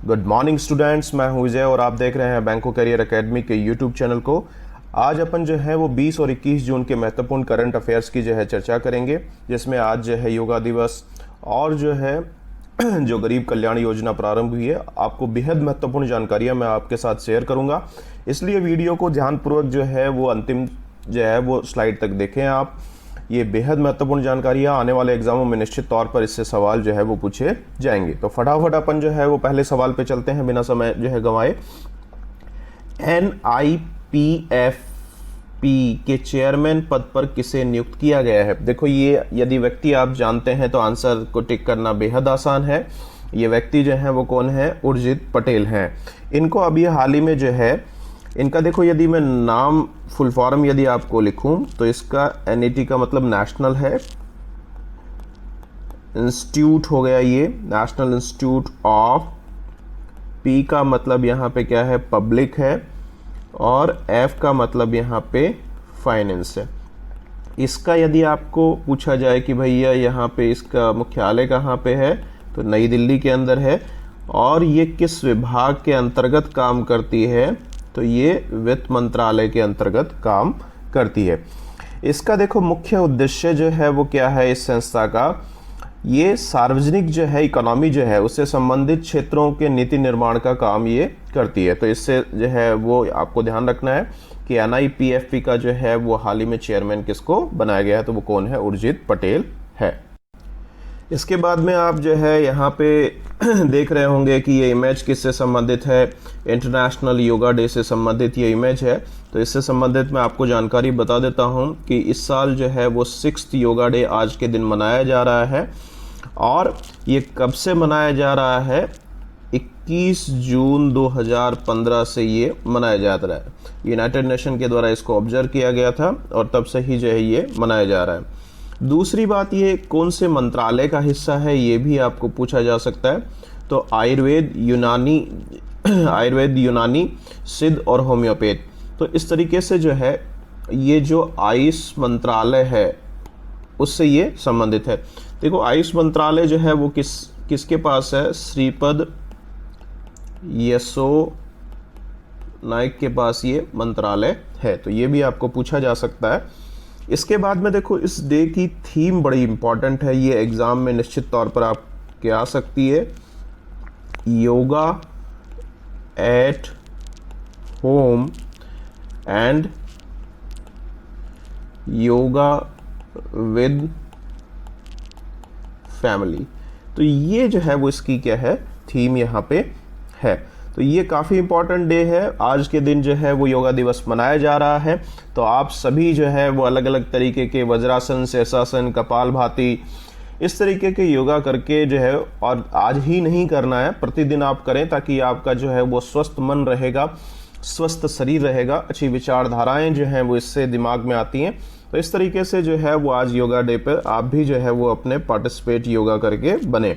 Good morning students, मैं हूं विजय और आप देख रहे हैं बैंको करियर एकेडमी के यूट्यूब चैनल को। आज अपन जो है वो 20 और 21 जून के महत्वपूर्ण करंट अफेयर्स की जो है चर्चा करेंगे, जिसमें आज जो है योगा दिवस और जो है जो गरीब कल्याण योजना प्रारंभ हुई है, आपको बेहद महत्वपूर्ण जानकारियां मैं आपके साथ शेयर करूंगा। इसलिए वीडियो को ध्यानपूर्वक जो है वो अंतिम जो है वो स्लाइड तक देखें आप। ये बेहद महत्वपूर्ण जानकारियां आने वाले एग्जामों में निश्चित तौर पर इससे सवाल जो है वो पूछे जाएंगे। तो फटाफट अपन जो है वो पहले सवाल पे चलते हैं बिना समय जो है गंवाए। NIPFP के चेयरमैन पद पर किसे नियुक्त किया गया है? देखो, ये यदि व्यक्ति आप जानते हैं तो आंसर को टिक करना बेहद आसान है। ये व्यक्ति जो है वो कौन है? उर्जित पटेल हैं। इनको अभी हाल ही में जो है इनका, देखो यदि मैं नाम फुल फॉर्म यदि आपको लिखूं तो इसका NIT का मतलब नेशनल है, इंस्टीट्यूट हो गया ये, नेशनल इंस्टीट्यूट ऑफ, P का मतलब यहाँ पे क्या है? पब्लिक है, और F का मतलब यहाँ पे फाइनेंस है। इसका यदि आपको पूछा जाए कि भैया यहाँ पे इसका मुख्यालय कहाँ पे है, तो नई दिल्ली के अंदर है, और ये किस विभाग के अंतर्गत काम करती है, तो ये वित्त मंत्रालय के अंतर्गत काम करती है। इसका देखो मुख्य उद्देश्य जो है वो क्या है इस संस्था का? ये सार्वजनिक जो है इकोनॉमी जो है उससे संबंधित क्षेत्रों के नीति निर्माण का काम ये करती है। तो इससे जो है वो आपको ध्यान रखना है कि NIPFP का जो है वो हाल ही में चेयरमैन किसको बनाया गया है, तो वो कौन है? उर्जित पटेल है। इसके बाद में आप जो है यहाँ पे देख रहे होंगे कि ये इमेज किससे संबंधित है? इंटरनेशनल योगा डे से संबंधित ये इमेज है। तो इससे संबंधित मैं आपको जानकारी बता देता हूँ कि इस साल जो है वो 6th योगा डे आज के दिन मनाया जा रहा है। और ये कब से मनाया जा रहा है? 21 जून 2015 से ये मनाया जा रहा है। यूनाइटेड नेशन के द्वारा इसको ऑब्जर्व किया गया था और तब से ही जो है ये मनाया जा रहा है। दूसरी बात, ये कौन से मंत्रालय का हिस्सा है ये भी आपको पूछा जा सकता है। तो आयुर्वेद, यूनानी, सिद्ध और होम्योपैथ। तो इस तरीके से जो है ये जो आयुष मंत्रालय है उससे ये संबंधित है। देखो, आयुष मंत्रालय जो है वो किसके पास है? श्रीपद यसो नाइक के पास ये मंत्रालय है। तो ये भी आपको पूछा जा सकता है। इसके बाद में देखो, इस डे की थीम बड़ी इंपॉर्टेंट है, ये एग्जाम में निश्चित तौर पर आपके आ सकती है। Yoga at home and yoga with family. तो ये जो है वो इसकी क्या है? थीम यहाँ पे है। तो ये काफ़ी इंपॉर्टेंट डे है। आज के दिन जो है वो योगा दिवस मनाया जा रहा है। तो आप सभी जो है वो अलग अलग तरीके के वज्रासन, शीर्षासन, कपालभाति, इस तरीके के योगा करके जो है, और आज ही नहीं करना है, प्रतिदिन आप करें, ताकि आपका जो है वो स्वस्थ मन रहेगा, स्वस्थ शरीर रहेगा, अच्छी विचारधाराएं जो हैं वो इससे दिमाग में आती हैं। तो इस तरीके से जो है वो आज योगा डे पर आप भी जो है वो अपने पार्टिसिपेट योगा करके बने।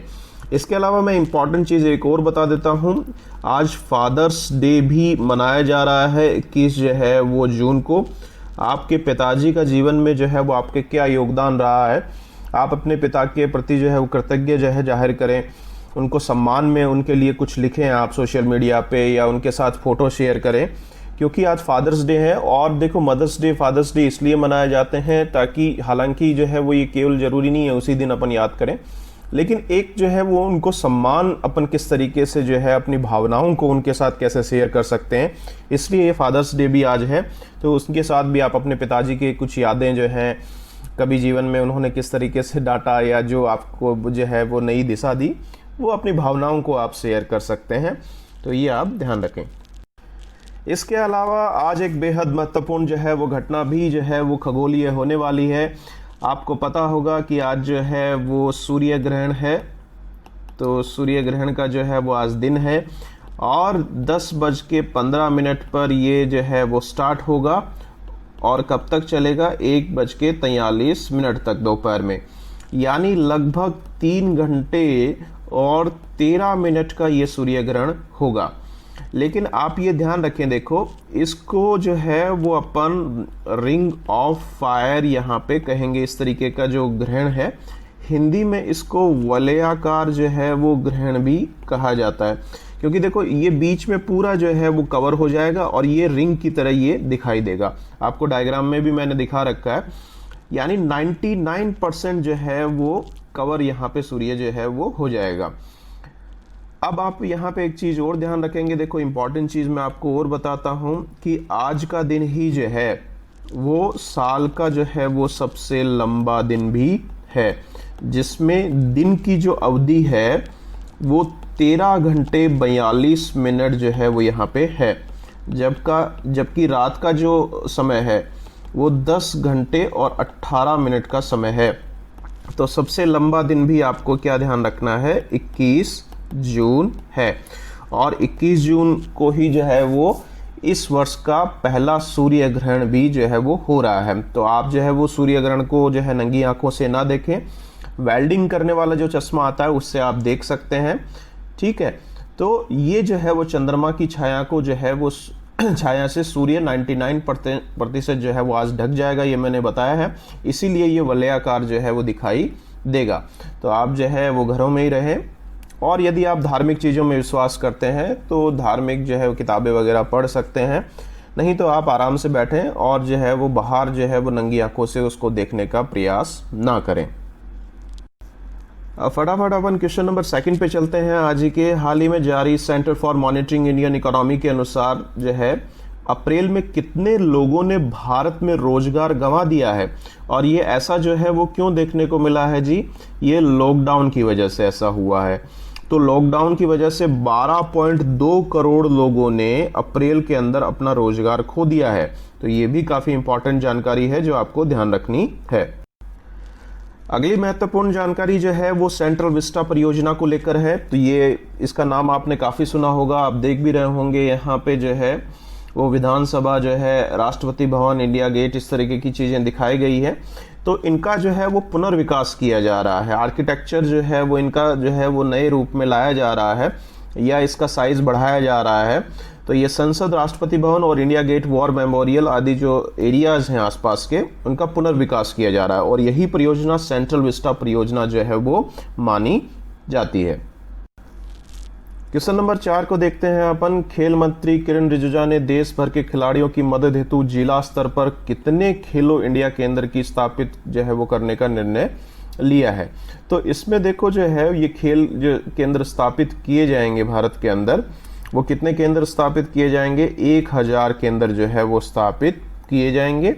इसके अलावा मैं इंपॉर्टेंट चीज़ एक और बता देता हूँ, आज फादर्स डे भी मनाया जा रहा है 21 जो है वो जून को। आपके पिताजी का जीवन में जो है वो आपके क्या योगदान रहा है, आप अपने पिता के प्रति जो है वो कृतज्ञ जो है जाहिर करें, उनको सम्मान में उनके लिए कुछ लिखें आप सोशल मीडिया पे, या उनके साथ फ़ोटो शेयर करें, क्योंकि आज फादर्स डे है। और देखो, मदर्स डे, फादर्स डे इसलिए मनाए जाते हैं ताकि, हालांकि जो है वो ये केवल ज़रूरी नहीं है उसी दिन अपन याद करें, लेकिन एक जो है वो उनको सम्मान अपन किस तरीके से जो है अपनी भावनाओं को उनके साथ कैसे शेयर कर सकते हैं, इसलिए ये फादर्स डे भी आज है। तो उसके साथ भी आप अपने पिताजी के कुछ यादें जो हैं, कभी जीवन में उन्होंने किस तरीके से डांटा या जो आपको जो है वो नई दिशा दी, वो अपनी भावनाओं को आप शेयर कर सकते हैं। तो ये आप ध्यान रखें। इसके अलावा आज एक बेहद महत्वपूर्ण जो है वो घटना भी जो है वो खगोलीय होने वाली है। आपको पता होगा कि आज जो है वो सूर्य ग्रहण है। तो सूर्य ग्रहण का जो है वो आज दिन है, और 10:15 पर ये जो है वो स्टार्ट होगा, और कब तक चलेगा? 1:43 तक दोपहर में, यानी लगभग 3 घंटे और 13 मिनट का ये सूर्य ग्रहण होगा। लेकिन आप ये ध्यान रखें, देखो इसको जो है वो अपन रिंग ऑफ फायर यहाँ पे कहेंगे। इस तरीके का जो ग्रहण है, हिंदी में इसको वलयाकार जो है वो ग्रहण भी कहा जाता है, क्योंकि देखो ये बीच में पूरा जो है वो कवर हो जाएगा और ये रिंग की तरह ये दिखाई देगा। आपको डायग्राम में भी मैंने दिखा रखा है, यानी 99% जो है वो कवर यहाँ पे सूर्य जो है वो हो जाएगा। अब आप यहाँ पे एक चीज़ और ध्यान रखेंगे, देखो इंपॉर्टेंट चीज़ मैं आपको और बताता हूँ कि आज का दिन ही जो है वो साल का जो है वो सबसे लंबा दिन भी है, जिसमें दिन की जो अवधि है वो 13 घंटे 42 मिनट जो है वो यहाँ पे है, जबकि रात का जो समय है वो 10 घंटे और 18 मिनट का समय है। तो सबसे लंबा दिन भी आपको क्या ध्यान रखना है, 21 जून है। और 21 जून को ही जो है वो इस वर्ष का पहला सूर्य ग्रहण भी जो है वो हो रहा है। तो आप जो है वो सूर्य ग्रहण को जो है नंगी आंखों से ना देखें, वेल्डिंग करने वाला जो चश्मा आता है उससे आप देख सकते हैं, ठीक है। तो ये जो है वो चंद्रमा की छाया को जो है वो छाया से सूर्य 99% जो है वो आज ढक जाएगा, ये मैंने बताया है, इसीलिए ये वलयाकार जो है वो दिखाई देगा। तो आप जो है वो घरों में ही रहें, और यदि आप धार्मिक चीज़ों में विश्वास करते हैं तो धार्मिक जो है वो किताबें वगैरह पढ़ सकते हैं, नहीं तो आप आराम से बैठें और जो है वो बाहर जो है वो नंगी आंखों से उसको देखने का प्रयास ना करें। अब फटाफट अपन क्वेश्चन नंबर 2 पे चलते हैं। आज ही के हाल ही में जारी centre for monitoring Indian economy के अनुसार जो है अप्रैल में कितने लोगों ने भारत में रोजगार गंवा दिया है, और ये ऐसा जो है वो क्यों देखने को मिला है जी, ये लॉकडाउन की वजह से ऐसा हुआ है। तो लॉकडाउन की वजह से 12.2 करोड़ लोगों ने अप्रैल के अंदर अपना रोजगार खो दिया है। तो ये भी काफी इंपॉर्टेंट जानकारी है जो आपको ध्यान रखनी है। अगली महत्वपूर्ण जानकारी जो है वो सेंट्रल विस्टा परियोजना को लेकर है। तो ये इसका नाम आपने काफी सुना होगा, आप देख भी रहे होंगे, यहाँ पे जो है वो विधानसभा जो है, राष्ट्रपति भवन, इंडिया गेट, इस तरीके की चीजें दिखाई गई है। तो इनका जो है वो पुनर्विकास किया जा रहा है, आर्किटेक्चर जो है वो इनका जो है वो नए रूप में लाया जा रहा है या इसका साइज बढ़ाया जा रहा है। तो ये संसद, राष्ट्रपति भवन और इंडिया गेट, वॉर मेमोरियल आदि जो एरियाज हैं आसपास के, उनका पुनर्विकास किया जा रहा है, और यही परियोजना सेंट्रल विस्टा परियोजना जो है वो मानी जाती है। क्वेश्चन नंबर 4 को देखते हैं अपन। खेल मंत्री किरण रिजिजू ने देश भर के खिलाड़ियों की मदद हेतु जिला स्तर पर कितने खेलो इंडिया केंद्र की स्थापित जो है वो करने का निर्णय लिया है। तो इसमें देखो जो है ये खेल जो केंद्र स्थापित किए जाएंगे भारत के अंदर, वो कितने केंद्र स्थापित किए जाएंगे, 1000 केंद्र जो है वो स्थापित किए जाएंगे।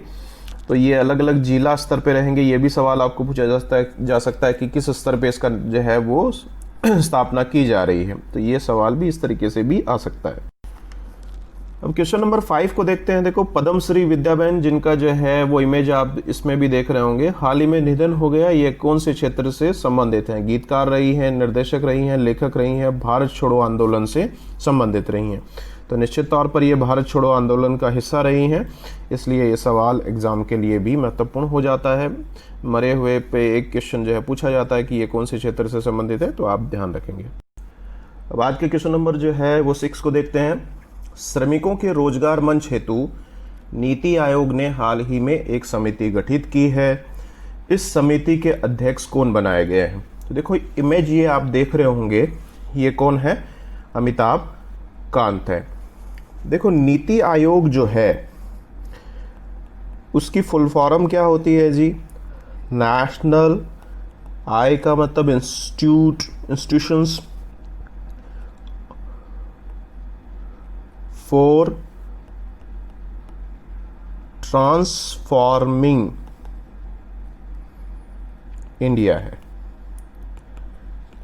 तो ये अलग अलग जिला स्तर पे रहेंगे। ये भी सवाल आपको पूछा जा सकता है कि किस स्तर पे इसका जो है वो स्थापना की जा रही है। तो ये सवाल भी इस तरीके से भी आ सकता है। अब क्वेश्चन नंबर 5 को देखते हैं। देखो, पद्मश्री विद्याबेन, जिनका जो है वो इमेज आप इसमें भी देख रहे होंगे, हाल ही में निधन हो गया। ये कौन से क्षेत्र से संबंधित हैं? गीतकार रही हैं, निर्देशक रही हैं, लेखक रही हैं, भारत छोड़ो आंदोलन से संबंधित रही हैं। तो निश्चित तौर पर ये भारत छोड़ो आंदोलन का हिस्सा रही हैं, इसलिए ये सवाल एग्जाम के लिए भी महत्वपूर्ण हो जाता है। मरे हुए पे एक क्वेश्चन जो है पूछा जाता है कि ये कौन से क्षेत्र से संबंधित है, तो आप ध्यान रखेंगे। अब आज के क्वेश्चन नंबर जो है वो 6 को देखते हैं। श्रमिकों के रोजगार मंच हेतु नीति आयोग ने हाल ही में एक समिति गठित की है। इस समिति के अध्यक्ष कौन बनाए गए हैं? तो देखो, इमेज ये आप देख रहे होंगे, ये कौन है? अमिताभ कांत है। देखो, नीति आयोग जो है उसकी फुल फॉर्म क्या होती है जी? नेशनल, आई का मतलब इंस्टीट्यूशंस फॉर ट्रांसफॉर्मिंग इंडिया है।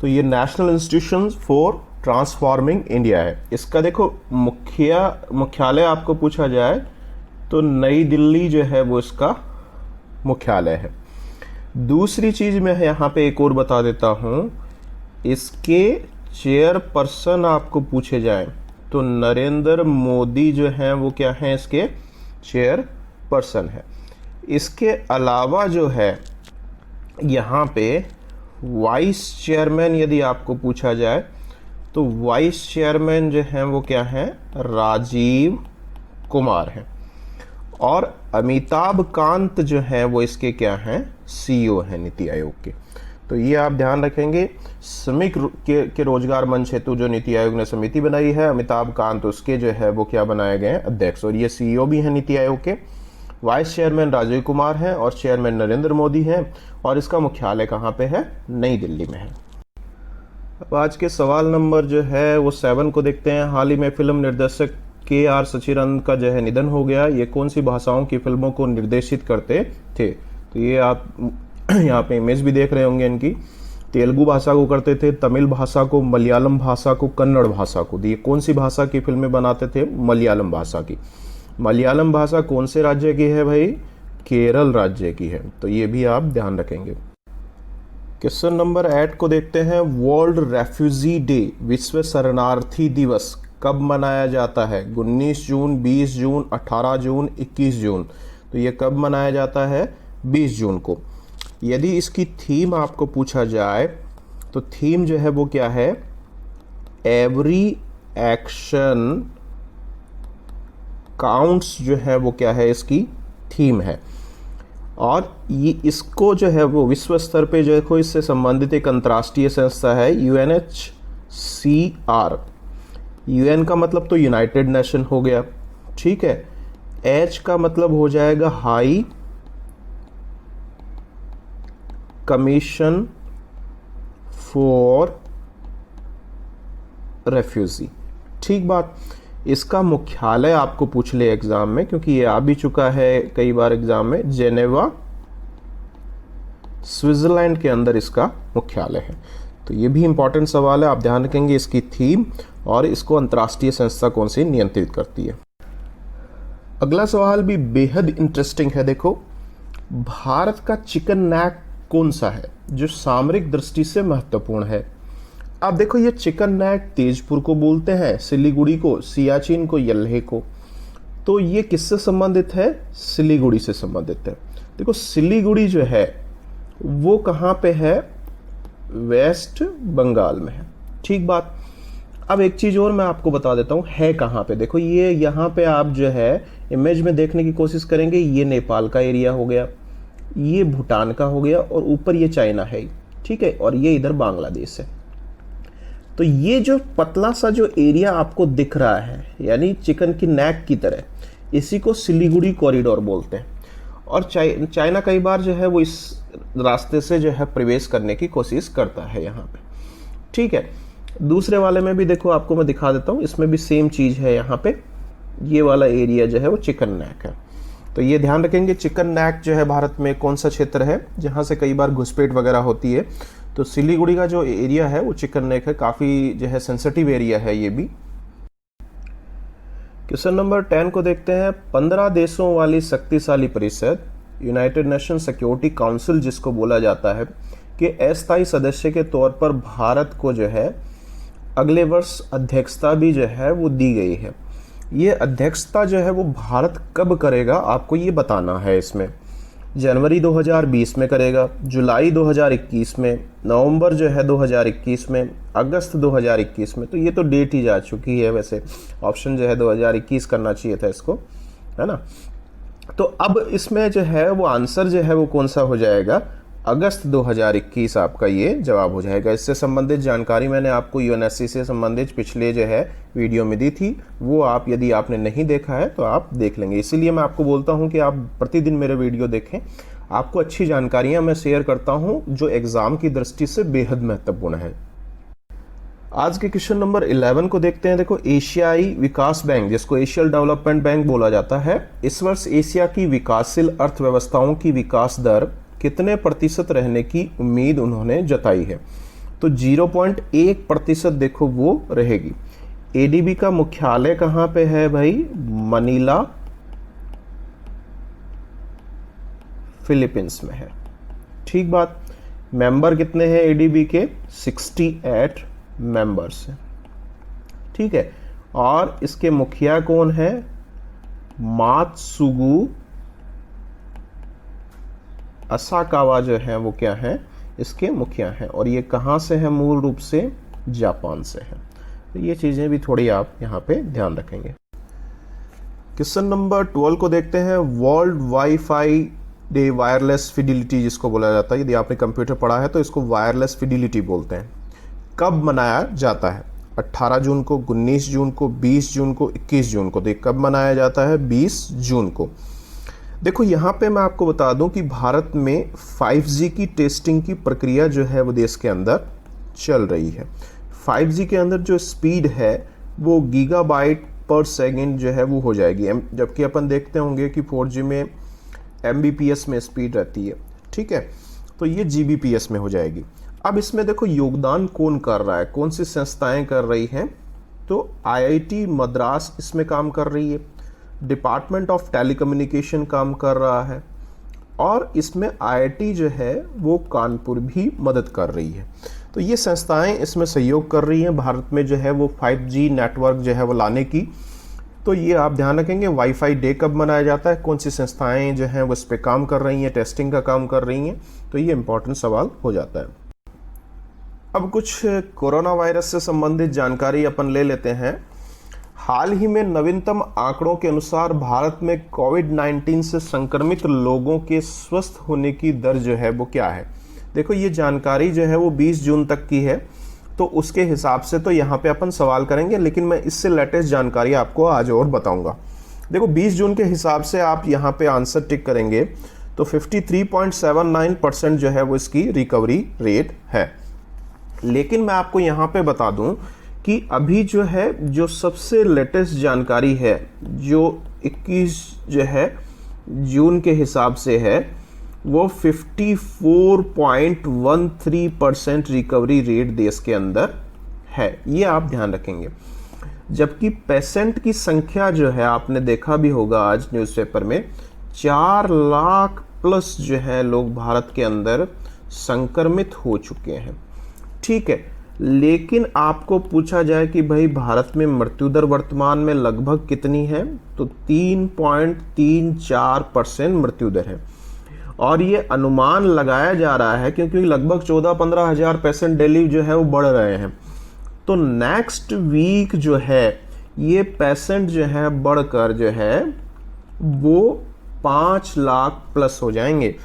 तो ये national institutions for transforming India है। इसका देखो मुख्यालय आपको पूछा जाए तो नई दिल्ली जो है वो इसका मुख्यालय है। दूसरी चीज मैं यहाँ पे एक और बता देता हूँ, इसके चेयरपर्सन आपको पूछे जाए तो नरेंद्र मोदी जो हैं वो क्या हैं? इसके चेयरपर्सन है। इसके अलावा जो है यहाँ पे वाइस चेयरमैन यदि आपको पूछा जाए तो वाइस चेयरमैन जो हैं वो क्या हैं? राजीव कुमार हैं। और अमिताभ कांत जो हैं वो इसके क्या हैं? सीईओ हैं नीति आयोग के। तो ये आप ध्यान रखेंगे। श्रमिक के रोजगार मंच हेतु जो नीति आयोग ने समिति बनाई है, अमिताभ कांत उसके जो है वो क्या बनाए गए हैं, अध्यक्ष, और ये सीईओ भी हैं नीति आयोग के। वाइस चेयरमैन राजीव कुमार हैं और चेयरमैन नरेंद्र मोदी हैं, और इसका मुख्यालय कहाँ पे है, नई दिल्ली में है। अब आज के सवाल नंबर जो है वो 7 को देखते हैं। हाल ही में फिल्म निर्देशक KR सचिरन का जो है निधन हो गया। ये कौन सी भाषाओं की फिल्मों को निर्देशित करते थे? तो ये आप यहाँ पे इमेज भी देख रहे होंगे इनकी। तेलुगु भाषा को करते थे, तमिल भाषा को, मलयालम भाषा को, कन्नड़ भाषा को। ये कौन सी भाषा की फिल्में बनाते थे? मलयालम भाषा की। मलयालम भाषा कौन से राज्य की है भाई? केरल राज्य की है। तो ये भी आप ध्यान रखेंगे। क्वेश्चन नंबर 8 को देखते हैं। वर्ल्ड रेफ्यूजी डे, विश्व शरणार्थी दिवस कब मनाया जाता है? 19 जून, 20 जून, 18 जून, 21 जून। तो ये कब मनाया जाता है? 20 जून को। यदि इसकी थीम आपको पूछा जाए तो थीम जो है वो क्या है? एवरी एक्शन काउंट्स जो है वो क्या है, इसकी थीम है। और ये इसको जो है वो विश्व स्तर पे जो है कोई इससे संबंधित एक अंतर्राष्ट्रीय संस्था है UNHCR। UN का मतलब तो यूनाइटेड नेशन हो गया, ठीक है। H का मतलब हो जाएगा हाई कमीशन फॉर रेफ्यूजी, ठीक बात। इसका मुख्यालय आपको पूछ ले एग्जाम में, क्योंकि ये आ भी चुका है कई बार एग्जाम में, जेनेवा स्विट्जरलैंड के अंदर इसका मुख्यालय है। तो ये भी इंपॉर्टेंट सवाल है, आप ध्यान रखेंगे इसकी थीम और इसको अंतर्राष्ट्रीय संस्था कौन सी नियंत्रित करती है। अगला सवाल भी बेहद इंटरेस्टिंग है। देखो, भारत का चिकन नेक कौन सा है जो सामरिक दृष्टि से महत्वपूर्ण है? आप देखो, ये चिकन नेक तेजपुर को बोलते हैं, सिलीगुड़ी को, सियाचिन को, यल्हे को। तो ये किससे संबंधित है? सिलीगुड़ी से संबंधित है। देखो, सिलीगुड़ी जो है वो कहाँ पे है? वेस्ट बंगाल में है, ठीक बात। अब एक चीज और मैं आपको बता देता हूँ, है कहाँ पे। देखो, ये यहाँ पे आप जो है इमेज में देखने की कोशिश करेंगे, ये नेपाल का एरिया हो गया, ये भूटान का हो गया, और ऊपर ये चाइना है, ठीक है, और ये इधर बांग्लादेश है। तो ये जो पतला सा जो एरिया आपको दिख रहा है, यानी चिकन की नेक की तरह, इसी को सिलीगुड़ी कॉरिडोर बोलते हैं। और चाइना कई बार जो है वो इस रास्ते से जो है प्रवेश करने की कोशिश करता है यहाँ पे, ठीक है। दूसरे वाले में भी देखो, आपको मैं दिखा देता हूँ, इसमें भी सेम चीज़ है। यहाँ पे ये वाला एरिया जो है वो चिकन नेक है। तो ये ध्यान रखेंगे, चिकन नेक जो है भारत में कौन सा क्षेत्र है जहाँ से कई बार घुसपैठ वगैरह होती है। तो सिलीगुड़ी का जो एरिया है वो चिकन नेक है, काफ़ी जो है सेंसिटिव एरिया है ये भी। क्वेश्चन नंबर 10 को देखते हैं। 15 देशों वाली शक्तिशाली परिषद, यूनाइटेड नेशन सिक्योरिटी काउंसिल जिसको बोला जाता है, कि अस्थायी सदस्य के तौर पर भारत को जो है अगले वर्ष अध्यक्षता भी जो है वो दी गई है। ये अध्यक्षता जो है वो भारत कब करेगा, आपको ये बताना है। इसमें जनवरी 2020 में करेगा, जुलाई 2021 में, नवंबर जो है 2021 में, अगस्त 2021 में। तो ये तो डेट ही जा चुकी है, वैसे ऑप्शन जो है 2021 करना चाहिए था इसको, है ना। तो अब इसमें जो है वो आंसर जो है वो कौन सा हो जाएगा? अगस्त 2021 आपका ये जवाब हो जाएगा। इससे संबंधित जानकारी मैंने आपको यूएनएससी से संबंधित पिछले जो है वीडियो में दी थी, वो आप यदि आपने नहीं देखा है तो आप देख लेंगे। इसीलिए मैं आपको बोलता हूं कि आप प्रतिदिन मेरे वीडियो देखें, आपको अच्छी जानकारियां मैं शेयर करता हूं जो एग्जाम की दृष्टि से बेहद महत्वपूर्ण है। आज के क्वेश्चन नंबर 11 को देखते हैं। देखो, एशियाई विकास बैंक जिसको एशियन डेवलपमेंट बैंक बोला जाता है, इस वर्ष एशिया की विकासशील अर्थव्यवस्थाओं की विकास दर कितने प्रतिशत रहने की उम्मीद उन्होंने जताई है? तो 0.1% देखो वो रहेगी। एडीबी का मुख्यालय कहां पे है भाई? मनीला, फिलीपींस में है, ठीक बात। मेंबर कितने हैं एडीबी के? 68 मेंबर्स हैं, ठीक है। और इसके मुखिया कौन है? मात्सुगु असाकावा जो है वो क्या है? इसके मुखिया हैं। और ये कहाँ से है? मूल रूप से जापान से है। तो ये चीज़ें भी थोड़ी आप यहाँ पे ध्यान रखेंगे। क्वेश्चन नंबर 12 को देखते हैं। World wifi day wireless fidelity जिसको बोला जाता है, यदि आपने कंप्यूटर पढ़ा है तो इसको वायरलेस फिडिलिटी बोलते हैं। कब मनाया जाता है? 18 जून को, 19 जून को, 20 जून को, 21 जून को। तो ये कब मनाया जाता है? 20 जून को। देखो यहाँ पे मैं आपको बता दूं कि भारत में 5G की टेस्टिंग की प्रक्रिया जो है वो देश के अंदर चल रही है। 5G के अंदर जो स्पीड है वो गीगाबाइट पर सेकंड जो है वो हो जाएगी, जबकि अपन देखते होंगे कि 4G में Mbps में स्पीड रहती है, ठीक है। तो ये Gbps में हो जाएगी। अब इसमें देखो योगदान कौन कर रहा है, कौन सी संस्थाएं कर रही हैं? तो IIT मद्रास इसमें काम कर रही है, डिपार्टमेंट ऑफ टेलीकम्युनिकेशन काम कर रहा है, और इसमें IIT जो है वो कानपुर भी मदद कर रही है। तो ये संस्थाएं इसमें सहयोग कर रही हैं भारत में जो है वो 5G नेटवर्क जो है वो लाने की। तो ये आप ध्यान रखेंगे। वाईफाई डे कब मनाया जाता है, कौन सी संस्थाएं जो हैं वो इस पर काम कर रही हैं, टेस्टिंग का काम कर रही हैं, तो ये इंपॉर्टेंट सवाल हो जाता है। अब कुछ कोरोना वायरस से संबंधित जानकारी अपन ले लेते हैं। हाल ही में नवीनतम आंकड़ों के अनुसार भारत में कोविड-19 से संक्रमित लोगों के स्वस्थ होने की दर जो है वो क्या है? देखो ये जानकारी जो है वो 20 जून तक की है, तो उसके हिसाब से तो यहाँ पे अपन सवाल करेंगे, लेकिन मैं इससे लेटेस्ट जानकारी आपको आज और बताऊंगा। देखो 20 जून के हिसाब से आप यहाँ पे आंसर टिक करेंगे तो 53.79% जो है वो इसकी रिकवरी रेट है। लेकिन मैं आपको यहाँ पे बता दूं कि अभी जो है जो सबसे लेटेस्ट जानकारी है जो 21 जो है जून के हिसाब से है वो 54.13% रिकवरी रेट देश के अंदर है, ये आप ध्यान रखेंगे। जबकि पेशेंट की संख्या जो है आपने देखा भी होगा आज न्यूज़पेपर में 4 लाख प्लस जो है लोग भारत के अंदर संक्रमित हो चुके हैं, ठीक है। लेकिन आपको पूछा जाए कि भाई भारत में मृत्यु दर वर्तमान में लगभग कितनी है, तो 3.34% मृत्यु दर है। और ये अनुमान लगाया जा रहा है क्योंकि लगभग 14-15 हज़ार पेशेंट डेली जो है वो बढ़ रहे हैं। तो नेक्स्ट वीक जो है ये पेशेंट जो है बढ़कर जो है वो 5 लाख प्लस हो जाएंगे।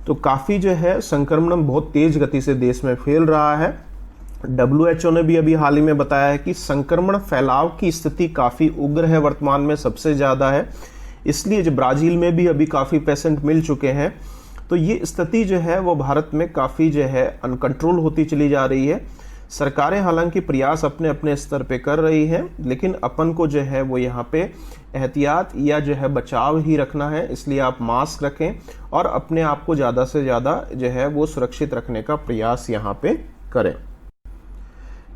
तो काफ़ी जो है संक्रमण बहुत तेज गति से देश में फैल रहा है। WHO ने भी अभी हाल ही में बताया है कि संक्रमण फैलाव की स्थिति काफ़ी उग्र है, वर्तमान में सबसे ज़्यादा है। इसलिए जो ब्राज़ील में भी अभी काफ़ी पेशेंट मिल चुके हैं। तो ये स्थिति जो है वो भारत में काफ़ी जो है अनकंट्रोल होती चली जा रही है। सरकारें हालांकि प्रयास अपने अपने स्तर पे कर रही हैं, लेकिन अपन को जो है वो यहाँ पे एहतियात या जो है बचाव ही रखना है। इसलिए आप मास्क रखें और अपने आप को ज़्यादा से ज़्यादा जो है वो सुरक्षित रखने का प्रयास यहाँ पे करें।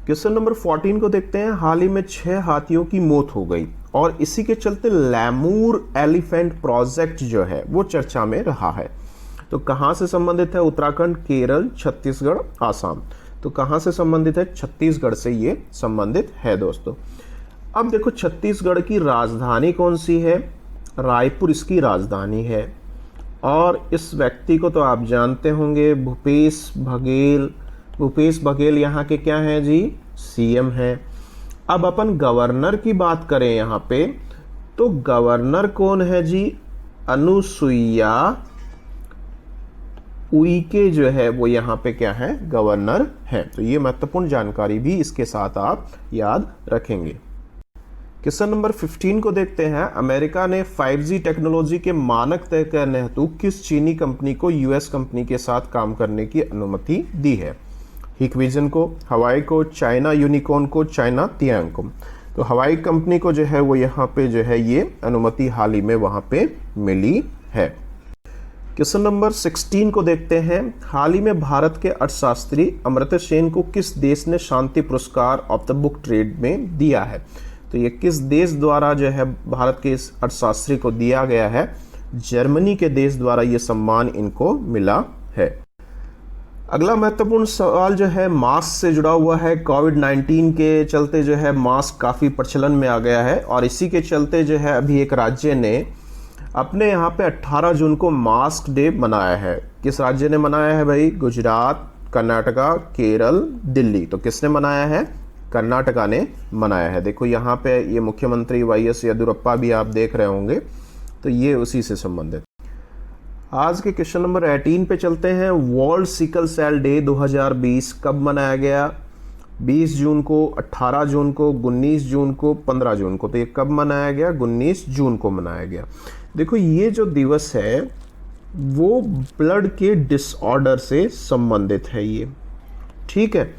क्वेश्चन नंबर 14 को देखते हैं। हाल ही में 6 हाथियों की मौत हो गई और इसी के चलते लैमूर एलिफेंट प्रोजेक्ट जो है वो चर्चा में रहा है। तो कहाँ से संबंधित है? उत्तराखंड, केरल, छत्तीसगढ़, आसाम। तो कहाँ से संबंधित है? छत्तीसगढ़ से ये संबंधित है दोस्तों। अब देखो छत्तीसगढ़ की राजधानी कौन सी है? रायपुर इसकी राजधानी है। और इस व्यक्ति को तो आप जानते होंगे, भूपेश बघेल यहाँ के क्या हैं जी? CM हैं। अब अपन गवर्नर की बात करें यहाँ पे, तो गवर्नर कौन है जी? अनुसुईया उइके जो है वो यहाँ पे क्या है? गवर्नर है। तो ये महत्वपूर्ण जानकारी भी इसके साथ आप याद रखेंगे। क्वेश्चन नंबर 15 को देखते हैं। अमेरिका ने 5G टेक्नोलॉजी के मानक तय करने हेतु किस चीनी कंपनी को US कंपनी के साथ काम करने की अनुमति दी है? हिकविजन को, हवाई को, चाइना यूनिकॉर्न को, चाइना तियांग को। तो हवाई कंपनी को जो है वो यहाँ पे जो है ये अनुमति हाल ही में वहाँ पे मिली है। क्वेश्चन नंबर 16 को देखते हैं। हाल ही में भारत के अर्थशास्त्री अमर्त्य सेन को किस देश ने शांति पुरस्कार ऑफ द बुक ट्रेड में दिया है? तो ये किस देश द्वारा जो है भारत के इस अर्थशास्त्री को दिया गया है? जर्मनी के देश द्वारा ये सम्मान इनको मिला है। अगला महत्वपूर्ण सवाल जो है मास्क से जुड़ा हुआ है। कोविड-19 के चलते जो है मास्क काफ़ी प्रचलन में आ गया है और इसी के चलते जो है अभी एक राज्य ने अपने यहाँ पे 18 जून को मास्क डे मनाया है। किस राज्य ने मनाया है भाई? गुजरात, कर्नाटका, केरल, दिल्ली। तो किसने मनाया है? कर्नाटका ने मनाया है। देखो यहाँ पे ये मुख्यमंत्री YS येदियुरप्पा भी आप देख रहे होंगे, तो ये उसी से संबंधित। आज के क्वेश्चन नंबर 18 पे चलते हैं। वर्ल्ड सिकल सेल डे 2020 कब मनाया गया? 20 जून को, 18 जून को, 19 जून को, 15 जून को। तो ये कब मनाया गया? 19 जून को मनाया गया। देखो ये जो दिवस है वो ब्लड के डिसऑर्डर से संबंधित है ये, ठीक है।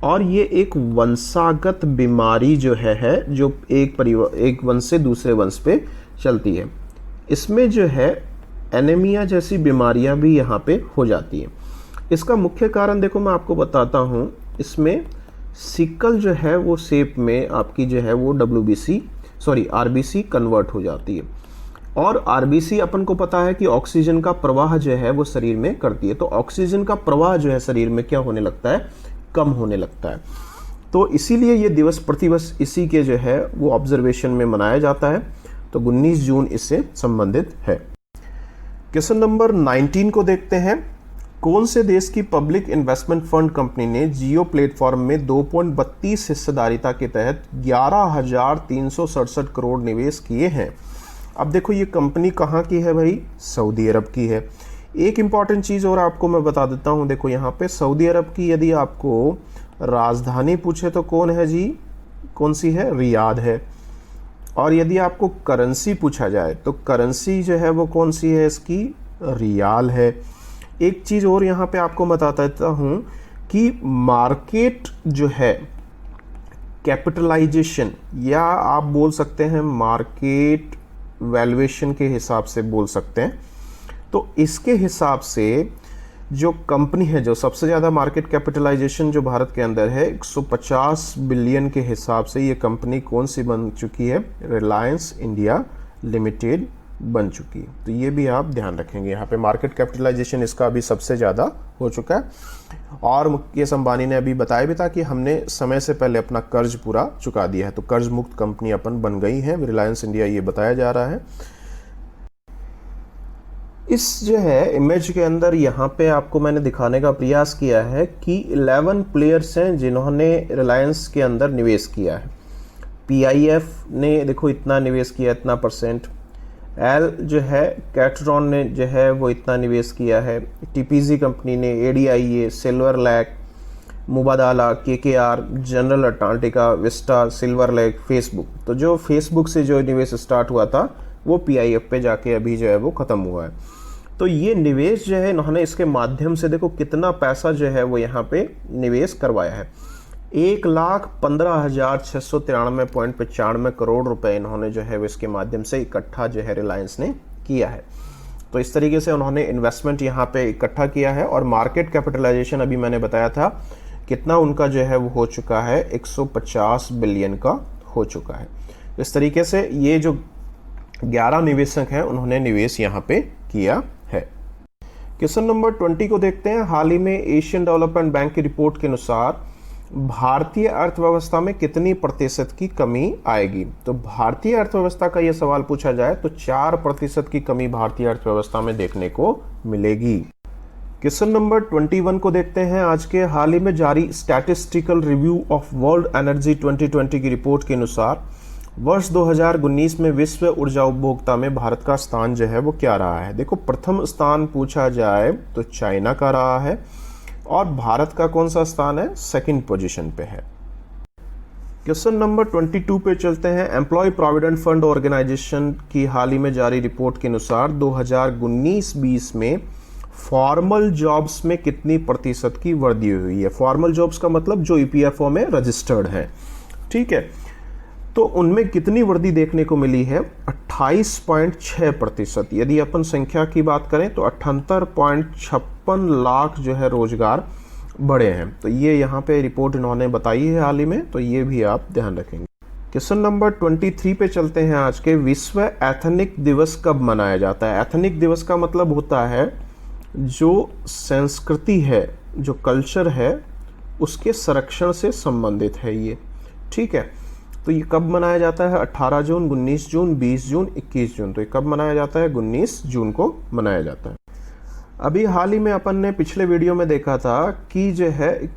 और ये एक वंशागत बीमारी जो है जो एक वंश से दूसरे वंश पे चलती है। इसमें जो है एनीमिया जैसी बीमारियां भी यहाँ पे हो जाती हैं। इसका मुख्य कारण देखो मैं आपको बताता हूँ। इसमें सिकल जो है वो शेप में आपकी जो है वो आरबीसी कन्वर्ट हो जाती है। और आरबीसी अपन को पता है कि ऑक्सीजन का प्रवाह जो है वो शरीर में करती है। तो ऑक्सीजन का प्रवाह जो है शरीर में क्या होने लगता है? कम होने लगता है। तो इसीलिए ये दिवस प्रतिवर्ष इसी के जो है वो ऑब्जर्वेशन में मनाया जाता है। तो 19 जून इससे संबंधित है। क्वेश्चन नंबर 19 को देखते हैं। कौन से देश की पब्लिक इन्वेस्टमेंट फंड कंपनी ने जियो प्लेटफॉर्म में 2.32 हिस्सेदारिता के तहत 11,367 करोड़ निवेश किए हैं? अब देखो ये कंपनी कहाँ की है भाई? सऊदी अरब की है। एक इंपॉर्टेंट चीज़ और आपको मैं बता देता हूँ। देखो यहाँ पे सऊदी अरब की यदि आपको राजधानी पूछे तो कौन है जी? कौन सी है? रियाद है। और यदि आपको करेंसी पूछा जाए तो करेंसी जो है वो कौन सी है? इसकी रियाल है। एक चीज़ और यहाँ पे आपको बताता देता हूँ कि मार्केट जो है कैपिटलाइजेशन, या आप बोल सकते हैं मार्केट वैल्यूएशन के हिसाब से बोल सकते हैं। तो इसके हिसाब से जो कंपनी है, जो सबसे ज़्यादा मार्केट कैपिटलाइजेशन जो भारत के अंदर है 150 बिलियन के हिसाब से, ये कंपनी कौन सी बन चुकी है? रिलायंस इंडिया लिमिटेड बन चुकी है। तो ये भी आप ध्यान रखेंगे। यहाँ पे मार्केट कैपिटलाइजेशन इसका अभी सबसे ज़्यादा हो चुका है। और मुकेश अंबानी ने अभी बताया भी था कि हमने समय से पहले अपना कर्ज पूरा चुका दिया है। तो कर्ज मुक्त कंपनी अपन बन गई है रिलायंस इंडिया, ये बताया जा रहा है। इस जो है इमेज के अंदर यहाँ पे आपको मैंने दिखाने का प्रयास किया है कि 11 प्लेयर्स हैं जिन्होंने रिलायंस के अंदर निवेश किया है। पीआईएफ ने देखो इतना निवेश किया, इतना परसेंट। एल जो है कैटरॉन ने जो है वो इतना निवेश किया है। टीपीजी कंपनी ने, ADIA, Silver Lake, Mubadala, KKR, General Atlantic, Vista, Silver Lake, Facebook. तो जो फेसबुक से जो निवेश स्टार्ट हुआ था वो पीआईएफ पे जाके अभी जो है वो ख़त्म हुआ है। तो ये निवेश जो है इन्होंने इसके माध्यम से देखो कितना पैसा जो है वो यहाँ पे निवेश करवाया है। 1,15,693.95 करोड़ रुपए इन्होंने जो है वो इसके माध्यम से इकट्ठा जो है रिलायंस ने किया है। तो इस तरीके से उन्होंने इन्वेस्टमेंट यहाँ पे इकट्ठा किया है। और मार्केट कैपिटलाइजेशन अभी मैंने बताया था कितना उनका जो है वो हो चुका है, 150 बिलियन का हो चुका है। इस तरीके से ये जो 11 निवेशक हैं उन्होंने निवेश यहाँ पे किया है। क्वेश्चन नंबर 20 को देखते हैं। हाल ही में एशियन डेवलपमेंट बैंक की रिपोर्ट के अनुसार भारतीय अर्थव्यवस्था में कितनी प्रतिशत की कमी आएगी? तो भारतीय अर्थव्यवस्था का यह सवाल पूछा जाए तो 4% की कमी भारतीय अर्थव्यवस्था में देखने को मिलेगी। क्वेश्चन नंबर 21 को देखते हैं। आज के हाल ही में जारी statistical review of world energy 2020 की रिपोर्ट के अनुसार वर्ष 2019 में विश्व ऊर्जा उपभोक्ता में भारत का स्थान जो है वो क्या रहा है? देखो प्रथम स्थान पूछा जाए तो चाइना का रहा है। और भारत का कौन सा स्थान है? सेकंड पोजीशन पे है। क्वेश्चन नंबर 22 पे चलते हैं। एम्प्लॉय प्रोविडेंट फंड ऑर्गेनाइजेशन की हाल ही में जारी रिपोर्ट के अनुसार 2019-20 में फॉर्मल जॉब्स में कितनी प्रतिशत की वृद्धि हुई है? फॉर्मल जॉब्स का मतलब जो ईपीएफओ में रजिस्टर्ड है, ठीक है। तो उनमें कितनी वृद्धि देखने को मिली है? 28.6%। यदि अपन संख्या की बात करें तो 78.56 लाख जो है रोजगार बढ़े हैं। तो ये यहाँ पे रिपोर्ट इन्होंने बताई है हाल ही में, तो ये भी आप ध्यान रखेंगे। क्वेश्चन नंबर 23 पे चलते हैं। आज के विश्व एथनिक दिवस कब मनाया जाता है? एथनिक दिवस का मतलब होता है जो संस्कृति है, जो कल्चर है, उसके संरक्षण से संबंधित है ये, ठीक है। तो ये कब मनाया जाता है? 18 जून, 19 जून, 20 जून, 21 जून। तो ये कब मनाया जाता है? 19 जून को मनाया जाता है। अभी हाल ही में अपन ने पिछले वीडियो में देखा था कि जो है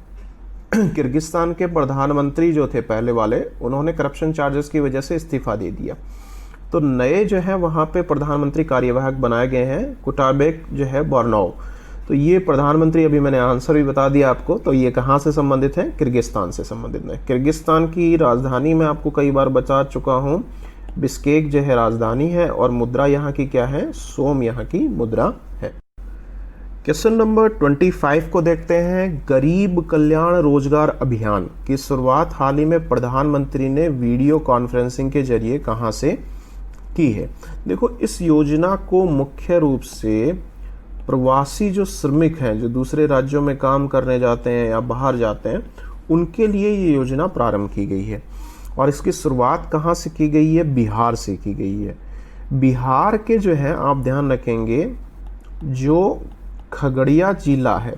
किर्गिस्तान के प्रधानमंत्री जो थे पहले वाले, उन्होंने करप्शन चार्जेस की वजह से इस्तीफा दे दिया। तो नए जो है वहाँ पे प्रधानमंत्री कार्यवाहक बनाए गए हैं कुटाबेक जो है बोर्नोव। तो ये प्रधानमंत्री, अभी मैंने आंसर भी बता दिया आपको, तो ये कहाँ से संबंधित है? किर्गिस्तान से संबंधित है। किर्गिस्तान की राजधानी मैं आपको कई बार बता चुका हूँ, बिश्केक जो है राजधानी है, और मुद्रा यहाँ की क्या है? सोम यहाँ की मुद्रा है। क्वेश्चन नंबर 25 को देखते हैं। गरीब कल्याण रोजगार अभियान की शुरुआत हाल ही में प्रधानमंत्री ने वीडियो कॉन्फ्रेंसिंग के जरिए कहां से की है? देखो, इस योजना को मुख्य रूप से प्रवासी जो श्रमिक हैं, जो दूसरे राज्यों में काम करने जाते हैं या बाहर जाते हैं, उनके लिए ये योजना प्रारंभ की गई है। और इसकी शुरुआत कहाँ से की गई है? बिहार से की गई है। बिहार के जो है, आप ध्यान रखेंगे, जो खगड़िया जिला है,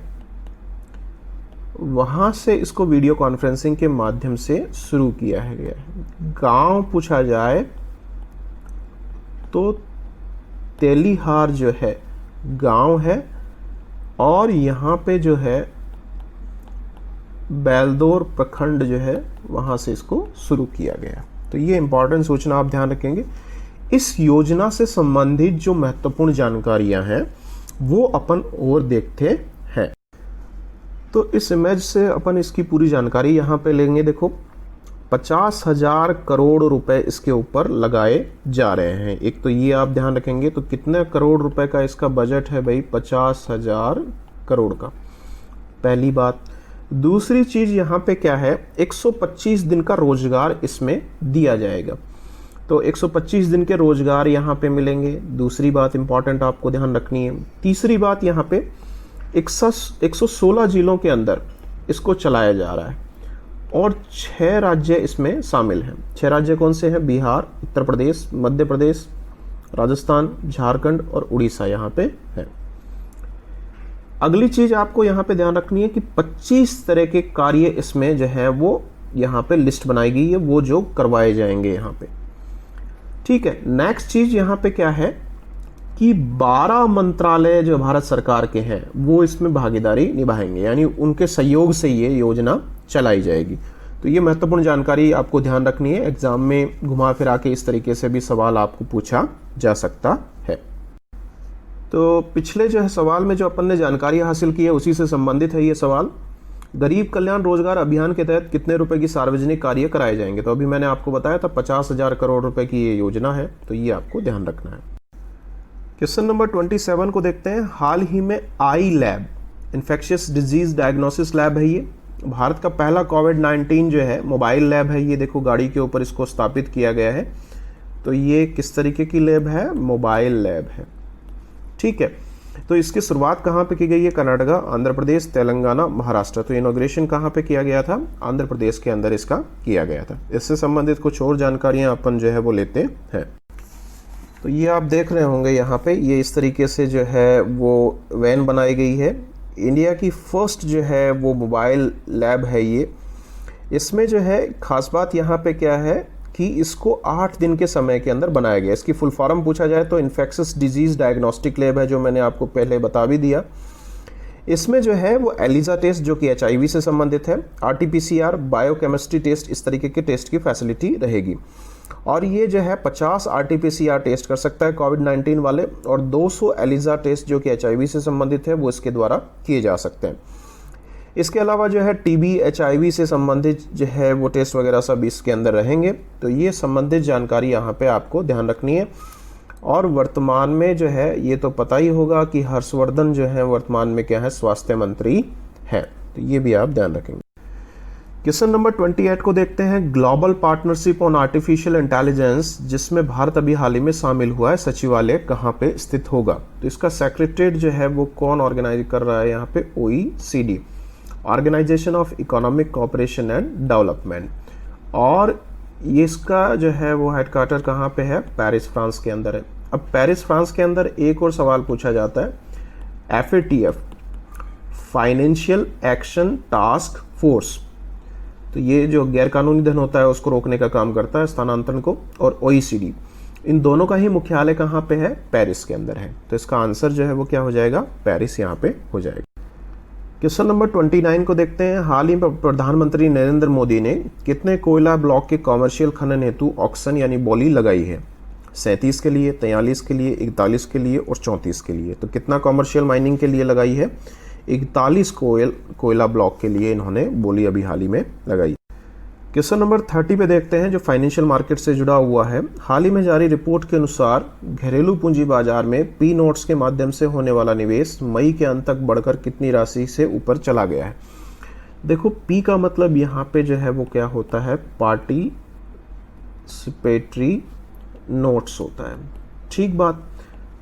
वहाँ से इसको वीडियो कॉन्फ्रेंसिंग के माध्यम से शुरू किया है गया है। गांव पूछा जाए तो तेलीहार जो है गांव है, और यहाँ पे जो है बैलदौर प्रखंड जो है वहाँ से इसको शुरू किया गया। तो ये इंपॉर्टेंट सूचना आप ध्यान रखेंगे। इस योजना से संबंधित जो महत्वपूर्ण जानकारियां हैं वो अपन और देखते हैं। तो इस इमेज से अपन इसकी पूरी जानकारी यहाँ पे लेंगे। देखो, 50,000 करोड़ रुपए इसके ऊपर लगाए जा रहे हैं। एक तो ये आप ध्यान रखेंगे, तो कितने करोड़ रुपए का इसका बजट है भाई? 50,000 करोड़ का, पहली बात। दूसरी चीज यहाँ पे क्या है? 125 दिन का रोजगार इसमें दिया जाएगा। तो 125 दिन के रोजगार यहाँ पे मिलेंगे। दूसरी बात इंपॉर्टेंट आपको ध्यान रखनी है। तीसरी बात, यहाँ पे 116 जिलों के अंदर इसको चलाया जा रहा है, और 6 राज्य इसमें शामिल हैं। 6 राज्य कौन से हैं? बिहार, उत्तर प्रदेश, मध्य प्रदेश, राजस्थान, झारखंड और उड़ीसा यहाँ पे है। अगली चीज आपको यहाँ पे ध्यान रखनी है कि 25 तरह के कार्य इसमें जो है वो यहाँ पे लिस्ट बनाई गई है, वो जो करवाए जाएंगे यहाँ पे। ठीक है। नेक्स्ट चीज यहाँ पे क्या है कि 12 मंत्रालय जो भारत सरकार के हैं वो इसमें भागीदारी निभाएंगे, यानी उनके सहयोग से ये योजना चलाई जाएगी। तो ये महत्वपूर्ण जानकारी आपको ध्यान रखनी है। एग्जाम में घुमा फिरा के इस तरीके से भी सवाल आपको पूछा जा सकता है। तो पिछले जो है सवाल में जो अपन ने जानकारी हासिल की है उसी से संबंधित है ये सवाल। गरीब कल्याण रोजगार अभियान के तहत कितने रुपए की सार्वजनिक कार्य कराए जाएंगे? तो अभी मैंने आपको बताया था 50,000 करोड़ रुपए की ये योजना है, तो ये आपको ध्यान रखना है। क्वेश्चन नंबर 27 को देखते हैं। हाल ही में I lab, infectious disease diagnosis lab है ये, भारत का पहला कोविड-19 जो है मोबाइल लैब है। ये देखो, गाड़ी के ऊपर इसको स्थापित किया गया है। तो ये किस तरीके की लैब है? मोबाइल लैब है। ठीक है। तो इसकी शुरुआत कहाँ पे की गई है? कर्नाटका, आंध्र प्रदेश, तेलंगाना, महाराष्ट्र। तो इनॉग्रेशन कहाँ पे किया गया था? आंध्र प्रदेश के अंदर इसका किया गया था। इससे संबंधित कुछ और जानकारियां अपन जो है वो लेते हैं। तो ये आप देख रहे होंगे यहाँ पे, ये इस तरीके से जो है वो वैन बनाई गई है। इंडिया की फर्स्ट जो है वो मोबाइल लैब है ये। इसमें जो है खास बात यहाँ पे क्या है कि इसको 8 दिन के समय के अंदर बनाया गया। इसकी फुल फॉर्म पूछा जाए तो इन्फेक्शियस डिजीज डायग्नोस्टिक लैब है, जो मैंने आपको पहले बता भी दिया। इसमें जो है वो एलिजा टेस्ट जो कि HIV से संबंधित है, RT-PCR, बायोकेमिस्ट्री टेस्ट, इस तरीके के टेस्ट की फैसिलिटी रहेगी। और ये जो है 50 RT-PCR टेस्ट कर सकता है कोविड-19 वाले, और 200 एलिजा टेस्ट जो कि HIV से संबंधित है वो इसके द्वारा किए जा सकते हैं। इसके अलावा जो है TB, HIV से संबंधित जो है वो टेस्ट वगैरह सब इसके अंदर रहेंगे। तो ये संबंधित जानकारी यहाँ पे आपको ध्यान रखनी है। और वर्तमान में जो है ये तो पता ही होगा कि हर्षवर्धन जो है वर्तमान में क्या है? स्वास्थ्य मंत्री हैं। तो ये भी आप ध्यान रखेंगे। क्वेश्चन नंबर 28 को देखते हैं। Global partnership on artificial intelligence, जिसमें भारत अभी हाल ही में शामिल हुआ है, सचिवालय कहाँ पे स्थित होगा? तो इसका सेक्रेटरीट जो है वो कौन ऑर्गेनाइज कर रहा है? यहाँ पे OECD, organisation of economic cooperation and development. और ये इसका जो है वो हेडक्वार्टर कहाँ पे है? पेरिस, फ्रांस के अंदर है। अब पेरिस, फ्रांस के अंदर एक और सवाल पूछा जाता है, FATF, financial action task force. तो ये जो गैरकानूनी धन होता है उसको रोकने का काम करता है, स्थानांतरण को। और OECD, इन दोनों का ही मुख्यालय कहाँ पे है? पेरिस के अंदर है। तो इसका आंसर जो है वो क्या हो जाएगा? पेरिस यहाँ पे हो जाएगा। क्वेश्चन नंबर 29 को देखते हैं। हाल ही में प्रधानमंत्री नरेंद्र मोदी ने कितने कोयला ब्लॉक के कॉमर्शियल खनन हेतु ऑक्शन यानी बोली लगाई है? 37 के लिए, 43 के लिए, 41 के लिए और 34 के लिए। तो कितना कॉमर्शियल माइनिंग के लिए लगाई है? 41 कोयला ब्लॉक के लिए इन्होंने बोली अभी हाल ही में लगाई। क्वेश्चन नंबर 30 पे देखते हैं, जो फाइनेंशियल मार्केट से जुड़ा हुआ है। हाल ही में जारी रिपोर्ट के अनुसार घरेलू पूंजी बाजार में पी नोट्स के माध्यम से होने वाला निवेश मई के अंत तक बढ़कर कितनी राशि से ऊपर चला गया है? देखो, पी का मतलब यहाँ पे जो है वो क्या होता है? पार्टिसिपेटरी नोट्स होता है। ठीक बात।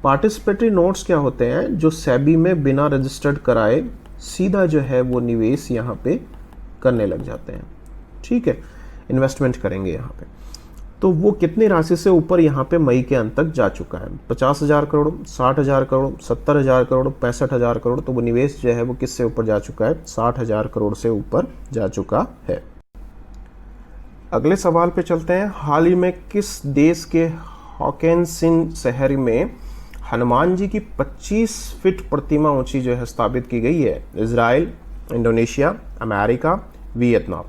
पार्टिसिपेटरी नोट्स क्या होते हैं? जो सेबी में बिना रजिस्टर्ड कराए सीधा जो है वो निवेश यहाँ पे करने लग जाते हैं। ठीक है, इन्वेस्टमेंट करेंगे यहाँ पे। तो वो कितनी राशि से ऊपर यहाँ पे मई के अंत तक जा चुका है? 50,000 करोड़, 60,000 करोड़, 70,000 करोड़, 65,000 करोड़। तो वो निवेश जो है वो किससे ऊपर जा चुका है? 60,000 करोड़ से ऊपर जा चुका है। अगले सवाल पे चलते हैं। हाल ही में किस देश के हॉकेनसिन शहर में हनुमान जी की 25 फीट प्रतिमा ऊंची जो है स्थापित की गई है? Israel, Indonesia, America, Vietnam.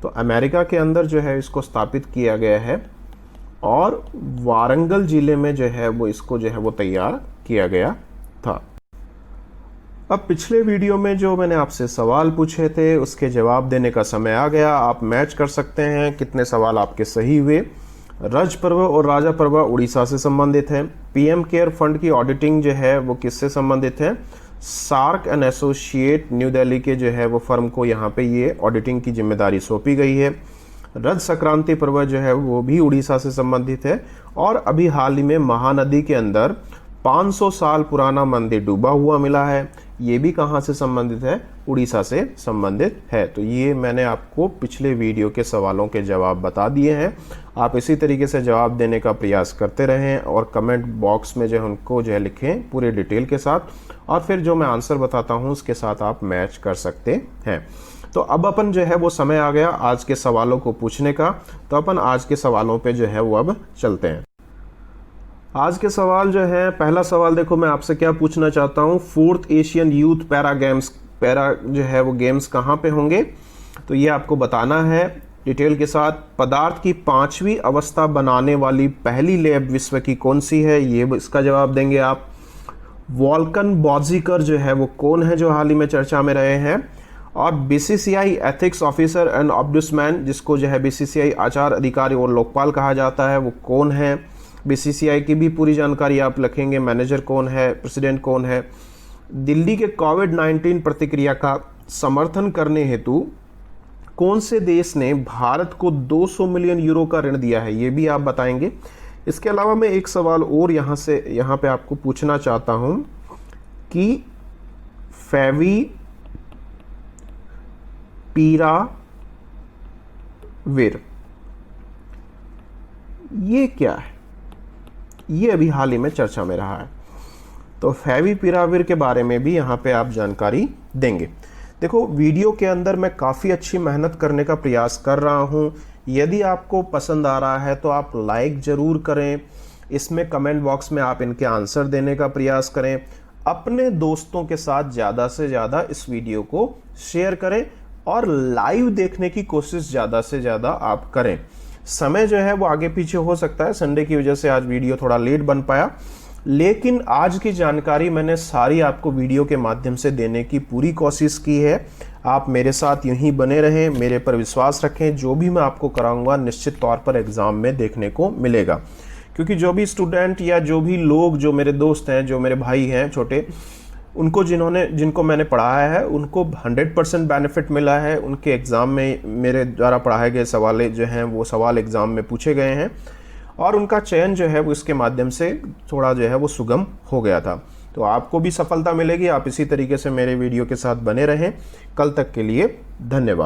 तो अमेरिका के अंदर जो है इसको स्थापित किया गया है और वारंगल जिले में जो है वो इसको जो है वो तैयार किया गया था। अब पिछले वीडियो में जो मैंने आपसे सवाल पूछे थे उसके जवाब देने का समय आ गया। आप मैच कर सकते हैं कितने सवाल आपके सही हुए। रज पर्व और राजा पर्व उड़ीसा से संबंधित है। पीएम केयर फंड की ऑडिटिंग जो है वो किससे संबंधित है? SARC and associate New Delhi के जो है वो फर्म को यहाँ पे ये ऑडिटिंग की जिम्मेदारी सौंपी गई है। रज संक्रांति पर्व जो है वो भी उड़ीसा से संबंधित है। और अभी हाल ही में महानदी के अंदर 500 साल पुराना मंदिर डूबा हुआ मिला है। ये भी कहाँ से संबंधित है? उड़ीसा से संबंधित है। तो ये मैंने आपको पिछले वीडियो के सवालों के जवाब बता दिए हैं। आप इसी तरीके से जवाब देने का प्रयास करते रहें और कमेंट बॉक्स में जो है उनको जो है लिखें पूरे डिटेल के साथ, और फिर जो मैं आंसर बताता हूँ उसके साथ आप मैच कर सकते हैं। तो अब अपन जो है वो समय आ गया आज के सवालों को पूछने का। तो अपन आज के सवालों पे जो है वो अब चलते हैं। आज के सवाल जो है, पहला सवाल देखो मैं आपसे क्या पूछना चाहता हूँ, 4th एशियन यूथ पैरा जो है वो गेम्स कहाँ पे होंगे? तो ये आपको बताना है डिटेल के साथ। पदार्थ की 5वीं अवस्था बनाने वाली पहली लैब विश्व की कौन सी है? ये इसका जवाब देंगे आप। वॉल्कन बॉजिकर जो है वो कौन है जो हाल ही में चर्चा में रहे हैं? और बीसीसीआई एथिक्स ऑफिसर एंड ऑब्डुसमैन, जिसको जो है बीसीसीआई आचार अधिकारी और लोकपाल कहा जाता है, वो कौन है? बीसीसीआई की भी पूरी जानकारी आप लिखेंगे। मैनेजर कौन है? प्रेसिडेंट कौन है? दिल्ली के कोविड-19 प्रतिक्रिया का समर्थन करने हेतु कौन से देश ने भारत को 200 मिलियन यूरो का ऋण दिया है? ये भी आप बताएंगे। इसके अलावा मैं एक सवाल और यहाँ पे आपको पूछना चाहता हूँ कि फेविपिराविर ये क्या है? ये अभी हाल ही में चर्चा में रहा है। तो फेविपिराविर के बारे में भी यहाँ पे आप जानकारी देंगे। देखो, वीडियो के अंदर मैं काफ़ी अच्छी मेहनत करने का प्रयास कर रहा हूँ। यदि आपको पसंद आ रहा है तो आप लाइक ज़रूर करें। इसमें कमेंट बॉक्स में आप इनके आंसर देने का प्रयास करें। अपने दोस्तों के साथ ज़्यादा से ज़्यादा इस वीडियो को शेयर करें और लाइव देखने की कोशिश ज़्यादा से ज़्यादा आप करें। समय जो है वो आगे पीछे हो सकता है, संडे की वजह से आज वीडियो थोड़ा लेट बन पाया, लेकिन आज की जानकारी मैंने सारी आपको वीडियो के माध्यम से देने की पूरी कोशिश की है। आप मेरे साथ यूं ही बने रहें, मेरे पर विश्वास रखें। जो भी मैं आपको कराऊंगा निश्चित तौर पर एग्ज़ाम में देखने को मिलेगा, क्योंकि जो भी स्टूडेंट या जो भी लोग, जो मेरे दोस्त हैं, जो मेरे भाई हैं छोटे, उनको जिनको मैंने पढ़ाया है उनको 100% बेनिफिट मिला है। उनके एग्ज़ाम में मेरे द्वारा पढ़ाए गए सवाल जो हैं वो सवाल एग्ज़ाम में पूछे गए हैं और उनका चयन जो है वो इसके माध्यम से थोड़ा जो है वो सुगम हो गया था। तो आपको भी सफलता मिलेगी। आप इसी तरीके से मेरे वीडियो के साथ बने रहें। कल तक के लिए धन्यवाद।